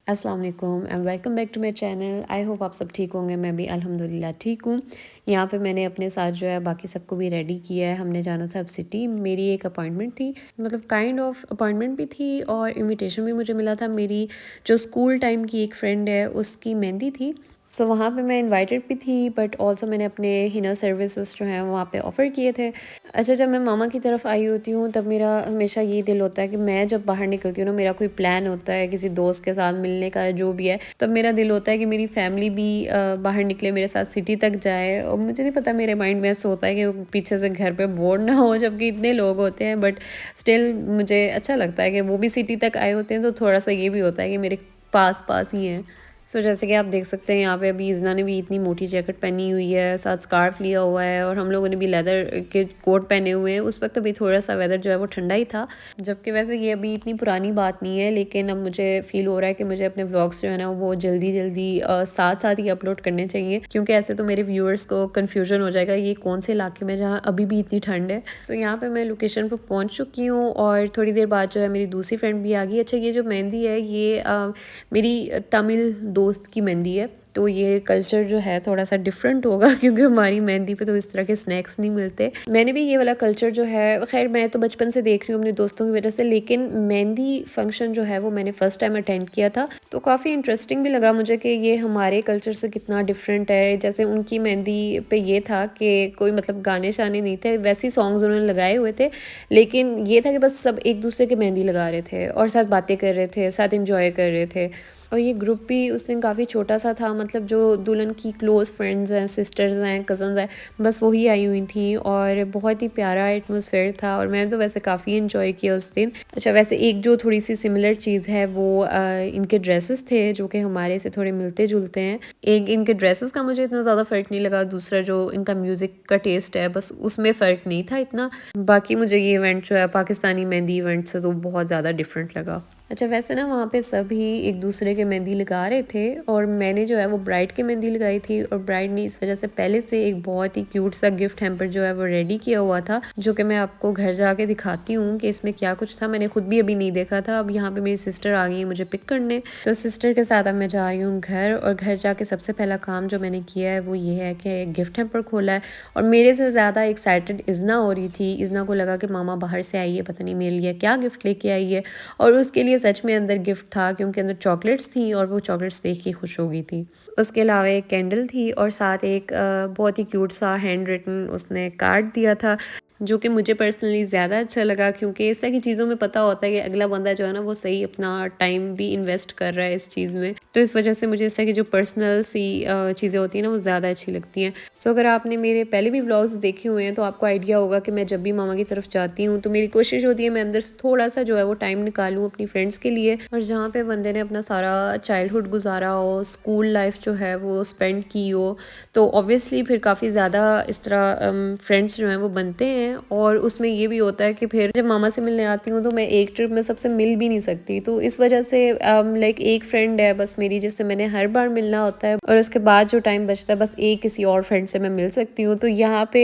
अस्सलाम वालेकुम and welcome back to my channel. I hope आप सब ठीक होंगे। मैं भी अल्हम्दुलिल्लाह ठीक हूँ। यहाँ पे मैंने अपने साथ जो है बाकी सबको भी रेडी किया है। हमने जाना था अब सिटी। मेरी एक अपॉइंटमेंट थी, मतलब काइंड ऑफ अपॉइंटमेंट भी थी और इनविटेशन भी मुझे मिला था। मेरी जो स्कूल टाइम की एक फ्रेंड है उसकी मेहंदी थी। सो वहाँ पे मैं इनवाइटेड भी थी, बट ऑल्सो मैंने अपने हिना सर्विसेज जो हैं वहाँ पे ऑफ़र किए थे। अच्छा, जब मैं मामा की तरफ आई होती हूँ तब मेरा हमेशा ये दिल होता है कि मैं जब बाहर निकलती हूँ ना, मेरा कोई प्लान होता है किसी दोस्त के साथ मिलने का जो भी है, तब मेरा दिल होता है कि मेरी फैमिली भी बाहर निकले, मेरे साथ सिटी तक जाए। और मुझे नहीं पता, मेरे माइंड में ऐसा होता है कि वो पीछे से घर पे बोर ना हो जबकि इतने लोग होते हैं, बट स्टिल मुझे अच्छा लगता है कि वो भी सिटी तक आए होते हैं। तो थोड़ा सा ये भी होता है कि मेरे पास पास ही हैं। सो जैसे कि आप देख सकते हैं यहाँ पे अभी इज़ना ने भी इतनी मोटी जैकेट पहनी हुई है, साथ स्कार्फ लिया हुआ है और हम लोगों ने भी लेदर के कोट पहने हुए हैं। उस वक्त अभी थोड़ा सा वेदर जो है वो ठंडा ही था, जबकि वैसे ये अभी इतनी पुरानी बात नहीं है, लेकिन अब मुझे फील हो रहा है कि मुझे अपने व्लॉग्स जो है ना वो जल्दी जल्दी साथ साथ ही अपलोड करने चाहिए, क्योंकि ऐसे तो मेरे व्यूअर्स को कन्फ्यूजन हो जाएगा ये कौन से इलाके में जहाँ अभी भी इतनी ठंड है। सो यहाँ पे मैं लोकेशन पर पहुँच चुकी हूँ और थोड़ी देर बाद जो है मेरी दूसरी फ्रेंड भी आ गई। अच्छा, ये जो मेहंदी है ये मेरी तमिल दोस्त की मेहंदी है, तो ये कल्चर जो है थोड़ा सा डिफरेंट होगा क्योंकि हमारी मेहंदी पे तो इस तरह के स्नैक्स नहीं मिलते। मैंने भी ये वाला कल्चर जो है, खैर मैं तो बचपन से देख रही हूँ अपने दोस्तों की वजह से, लेकिन मेहंदी फंक्शन जो है वो मैंने फ़र्स्ट टाइम अटेंड किया था। तो काफ़ी इंटरेस्टिंग भी लगा मुझे कि ये हमारे कल्चर से कितना डिफरेंट है। जैसे उनकी मेहंदी पे ये था कि कोई मतलब गाने शाने नहीं थे, वैसे ही सॉन्ग्स उन्होंने लगाए हुए थे, लेकिन ये था कि बस सब एक दूसरे के मेहंदी लगा रहे थे और साथ बातें कर रहे थे, साथ इंजॉय कर रहे थे। और ये ग्रुप भी उस दिन काफ़ी छोटा सा था, मतलब जो दुल्हन की क्लोज़ फ्रेंड्स हैं, सिस्टर्स हैं, कज़न्स हैं, बस वही आई हुई थी और बहुत ही प्यारा एटमॉस्फेयर था और मैंने तो वैसे काफ़ी इन्जॉय किया उस दिन। अच्छा, वैसे एक जो थोड़ी सी सिमिलर चीज़ है वो इनके ड्रेसेस थे जो कि हमारे से थोड़े मिलते जुलते हैं। एक इनके ड्रेसेस का मुझे इतना ज़्यादा फ़र्क नहीं लगा, दूसरा जो इनका म्यूज़िक का टेस्ट है बस उसमें फ़र्क नहीं था इतना। बाकी मुझे ये इवेंट जो है पाकिस्तानी मेहंदी इवेंट से तो बहुत ज़्यादा डिफरेंट लगा। अच्छा, वैसे ना वहाँ पे सभी एक दूसरे के मेहंदी लगा रहे थे और मैंने जो है वो ब्राइड की मेहंदी लगाई थी और ब्राइड ने इस वजह से पहले से एक बहुत ही क्यूट सा गिफ्ट हैम्पर जो है वो रेडी किया हुआ था, जो कि मैं आपको घर जाके दिखाती हूँ कि इसमें क्या कुछ था। मैंने खुद भी अभी नहीं देखा था। अब यहाँ पे मेरी सिस्टर आ गई है मुझे पिक करने, तो सिस्टर के साथ अब मैं जा रही हूँ घर। और घर जाके सबसे पहला काम जो मैंने किया है वो ये है कि गिफ्ट हैम्पर खोला है और मेरे से ज़्यादा एक्साइटेड इज़ना हो रही थी। इज़ना को लगा कि मामा बाहर से आई है, पता नहीं मेरे लिए क्या गिफ्ट लेके आई है, और उसके लिए सच में अंदर गिफ्ट था क्योंकि अंदर चॉकलेट्स थी और वो चॉकलेट्स देख के खुश हो गई थी। उसके अलावा एक कैंडल थी और साथ एक बहुत ही क्यूट सा हैंड रिटन उसने कार्ड दिया था, जो कि मुझे पर्सनली ज़्यादा अच्छा लगा क्योंकि इस तरह की चीज़ों में पता होता है कि अगला बंदा जो है ना वो सही अपना टाइम भी इन्वेस्ट कर रहा है इस चीज़ में। तो इस वजह से मुझे इस तरह की जो पर्सनल सी चीज़ें होती हैं ना वो ज़्यादा अच्छी लगती हैं। सो अगर आपने मेरे पहले भी व्लॉग्स देखे हुए हैं तो आपको आइडिया होगा कि मैं जब भी मामा की तरफ जाती हूँ तो मेरी कोशिश होती है मैं अंदर से थोड़ा सा जो है वो टाइम निकालूँ अपनी फ्रेंड्स के लिए। और जहाँ पे बंदे ने अपना सारा चाइल्डहुड गुजारा हो, स्कूल लाइफ जो है वो स्पेंड की हो, तो ऑब्वियसली फिर काफ़ी ज़्यादा इस तरह फ्रेंड्स जो हैं वो बनते हैं। और उसमें ये भी होता है कि फिर जब मामा से मिलने आती हूँ तो मैं एक ट्रिप में सबसे मिल भी नहीं सकती, तो इस वजह से लाइक एक फ्रेंड है बस मेरी जिससे मैंने हर बार मिलना होता है और उसके बाद जो टाइम बचता है बस एक किसी और फ्रेंड से मैं मिल सकती हूँ। तो यहाँ पे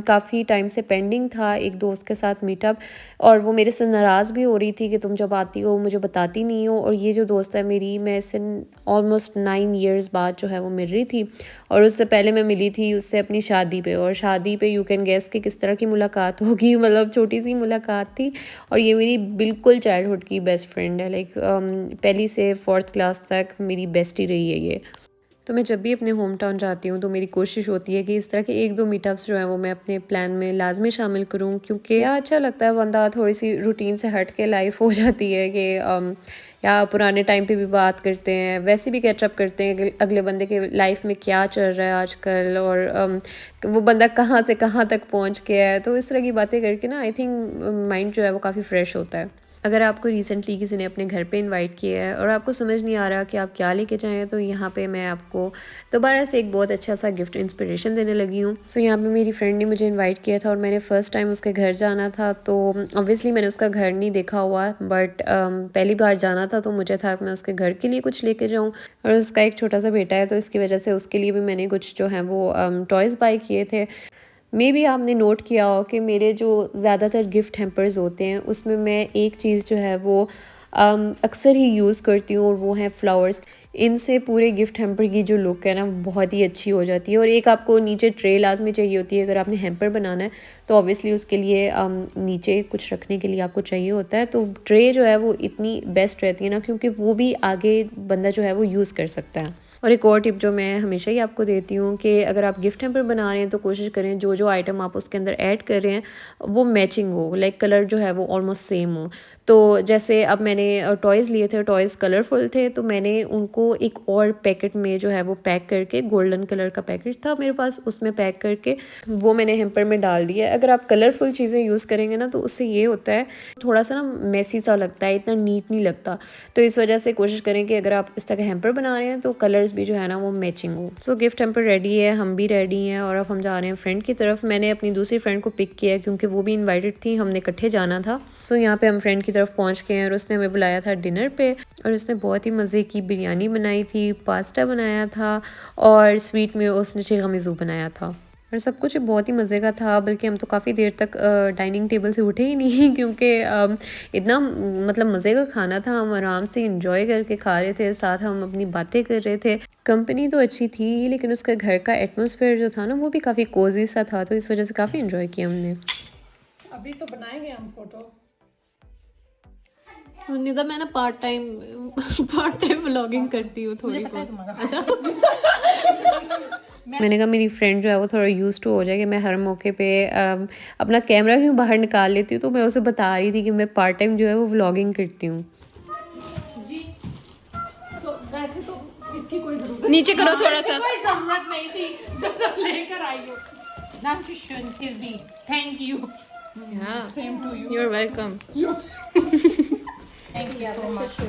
काफ़ी टाइम से पेंडिंग था एक दोस्त के साथ मीटअप, और वो मेरे से नाराज़ भी हो रही थी कि तुम जब आती हो मुझे बताती नहीं हो। और ये जो दोस्त है मेरी, मैं इससे ऑलमोस्ट 9 ईयर्स बाद जो है वो मिल रही थी और उससे पहले मैं मिली थी उससे अपनी शादी पे, और शादी पे यू कैन गेस कि किस तरह की मुलाकात होगी, मतलब छोटी सी मुलाकात थी। और ये मेरी बिल्कुल चाइल्डहुड की बेस्ट फ्रेंड है, लाइक पहली से 4th क्लास तक मेरी बेस्टी रही है ये। तो मैं जब भी अपने होम टाउन जाती हूँ तो मेरी कोशिश होती है कि इस तरह के 1-2 मीटअप्स जो हैं वो मैं अपने प्लान में लाज़मी शामिल करूँ, क्योंकि या अच्छा लगता है, बंदा थोड़ी सी रूटीन से हट के लाइफ हो जाती है कि या पुराने टाइम पे भी बात करते हैं, वैसे भी कैचअप करते हैं कि अगले बंदे के लाइफ में क्या चल रहा है आजकल और वो बंदा कहाँ से कहाँ तक पहुँच गया है। तो इस तरह की बातें करके ना आई थिंक माइंड जो है वो काफ़ी फ्रेश होता है। अगर आपको रिसेंटली किसी ने अपने घर पे इनवाइट किया है और आपको समझ नहीं आ रहा कि आप क्या लेके जाएँ, तो यहाँ पे मैं आपको दोबारा से एक बहुत अच्छा सा गिफ्ट इंस्पिरेशन देने लगी हूँ। सो यहाँ पे मेरी फ्रेंड ने मुझे इनवाइट किया था और मैंने फ़र्स्ट टाइम उसके घर जाना था, तो ऑब्वियसली मैंने उसका घर नहीं देखा हुआ, बट पहली बार जाना था तो मुझे था कि मैं उसके घर के लिए कुछ लेके जाऊँ। और उसका एक छोटा सा बेटा है तो इसकी वजह से उसके लिए भी मैंने कुछ जो है वो टॉयज़ बाय किए थे। मे बी आपने नोट किया हो कि मेरे जो ज़्यादातर गिफ्ट हैम्पर्स होते हैं उसमें मैं एक चीज़ जो है वो अक्सर ही यूज़ करती हूँ और वो हैं फ्लावर्स। इनसे पूरे गिफ्ट हैम्पर की जो लुक है ना बहुत ही अच्छी हो जाती है। और एक आपको नीचे ट्रे लाज़मी चाहिए होती है, अगर आपने हैम्पर बनाना है तो ऑब्वियसली उसके लिए नीचे कुछ रखने के लिए आपको चाहिए होता है। तो ट्रे जो है वो इतनी बेस्ट रहती है ना, क्योंकि वो भी आगे बंदा जो है वो यूज़ कर सकता है। और एक और टिप जो मैं हमेशा ही आपको देती हूँ कि अगर आप गिफ्ट हैम्पर बना रहे हैं तो कोशिश करें जो जो आइटम आप उसके अंदर ऐड कर रहे हैं वो मैचिंग हो, लाइक कलर जो है वो ऑलमोस्ट सेम हो। तो जैसे अब मैंने टॉयज़ लिए थे, टॉयज़ कलरफुल थे, तो मैंने उनको एक और पैकेट में जो है वो पैक करके, गोल्डन कलर का पैकेट था मेरे पास, उसमें पैक करके वो मैंने हैम्पर में डाल दिया। अगर आप कलरफुल चीज़ें यूज़ करेंगे ना तो उससे ये होता है थोड़ा सा ना मेसी सा लगता है, इतना नीट नहीं लगता। तो इस वजह से कोशिश करें कि अगर आप इस तरह का हैम्पर बना रहे हैं तो कलर्स भी जो है ना वो मैचिंग हो। सो गिफ्ट हैम्पर रेडी है, हम भी रेडी हैं और अब हम जा रहे हैं फ्रेंड की तरफ। मैंने अपनी दूसरी फ्रेंड को पिक किया क्योंकि वो भी इन्वाइटेड थी, हमने इकट्ठे जाना था। सो यहाँ पे हम फ्रेंड की तरफ पहुँच गए हैं और उसने हमें बुलाया था डिनर पे, और उसने बहुत ही मज़े की बिरयानी बनाई थी, पास्ता बनाया था और स्वीट में उसने टिरामिसू बनाया था। और सब कुछ बहुत ही मज़े का था, बल्कि हम तो काफ़ी देर तक डाइनिंग टेबल से उठे ही नहीं क्योंकि इतना मतलब मज़े का खाना था। हम आराम से इंजॉय करके खा रहे थे, साथ हम अपनी बातें कर रहे थे। कंपनी तो अच्छी थी लेकिन उसका घर का एटमॉस्फेयर जो था ना वो भी काफ़ी कोजी सा था, तो इस वजह से काफ़ी इंजॉय किया हमने। अभी तो बनाएंगे हम फोटो। निदा मैं ना पार्ट टाइम व्लॉगिंग करती हूँ थोड़ी बहुत। अच्छा मैंने कहा मेरी फ्रेंड जो है वो थोड़ा यूज टू हो जाए कि मैं हर मौके पे अपना कैमरा क्यों बाहर निकाल लेती हूँ, तो मैं उसे बता रही थी कि मैं पार्ट टाइम जो है वो व्लॉगिंग करती हूँ। जी वैसे तो इसकी कोई जरूरत नीचे करो थोड़ा सा। कोई जरूरत नहीं थी जब आप लेकर आई हो। Dankeschön für die. Thank you. Yeah. Same to you. You're welcome. Thank you so much.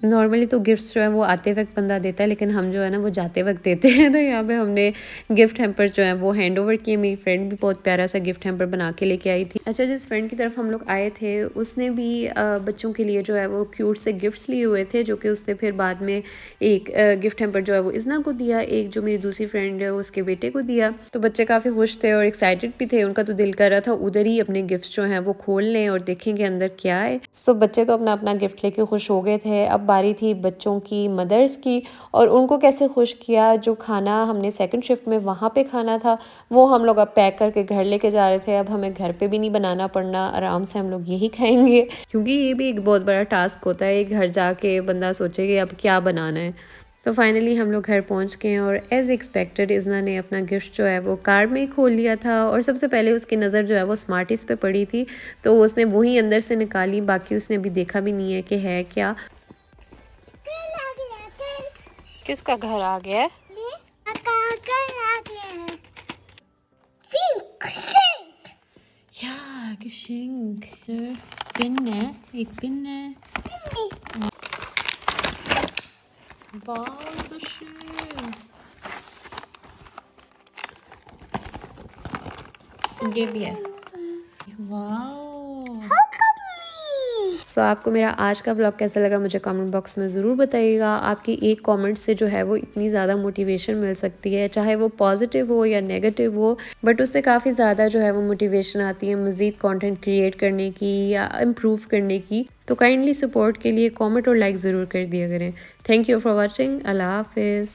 Normally तो गिफ्ट्स जो है वो आते वक्त बंदा देता है, लेकिन हम जो है ना वो जाते वक्त देते हैं। तो यहाँ पे हमने गिफ्ट हैम्पर जो है वो हैंड ओवर किए। मेरी फ्रेंड भी बहुत प्यारा सा गिफ्ट हैम्पर बना के लेके आई थी। अच्छा, जिस फ्रेंड की तरफ हम लोग आए थे उसने भी बच्चों के लिए जो है वो क्यूट से गिफ्ट्स लिए हुए थे, जो कि उसने फिर बाद में एक गिफ्ट हैम्पर जो है वो इज़ना को दिया, एक जो मेरी दूसरी फ्रेंड है उसके बेटे को दिया। तो बच्चे काफ़ी खुश थे और एक्साइटेड भी थे, उनका तो दिल कर रहा था उधर ही अपने गिफ्ट जो हैं वो खोल लें और देखें अंदर क्या है। सो बच्चे तो अपना अपना गिफ्ट लेके खुश हो गए थे। अब बारी थी बच्चों की मदर्स की, और उनको कैसे खुश किया। जो खाना हमने सेकंड शिफ्ट में वहाँ पे खाना था वो हम लोग अब पैक करके घर लेके जा रहे थे। अब हमें घर पे भी नहीं बनाना पड़ना, आराम से हम लोग यही खाएंगे, क्योंकि ये भी एक बहुत बड़ा टास्क होता है, एक घर जाके बंदा सोचे कि अब क्या बनाना है। तो फाइनली हम लोग घर पहुंच गए हैं और एज़ एक्सपेक्टेड इज़ना ने अपना गिफ्ट जो है वो कार में ही खोल लिया था। और सबसे पहले उसकी नज़र जो है वो स्मार्टिस पे पड़ी थी, तो उसने वही अंदर से निकाली, बाकी उसने अभी देखा भी नहीं है कि है क्या। किसका घर आ गया है? Ja, Geschenk. पिन है, एक पिन है। Wow, so schön. ये भी है। वाओ। सो आपको मेरा आज का व्लॉग कैसा लगा मुझे कमेंट बॉक्स में ज़रूर बताइएगा। आपकी एक कमेंट से जो है वो इतनी ज़्यादा मोटिवेशन मिल सकती है, चाहे वो पॉजिटिव हो या नेगेटिव हो, बट उससे काफ़ी ज़्यादा जो है वो मोटिवेशन आती है मज़ीद कंटेंट क्रिएट करने की या इम्प्रूव करने की। तो काइंडली सपोर्ट के लिए कमेंट और लाइक ज़रूर कर दिया करें। Thank you for watching. अल्लाह हाफिज़।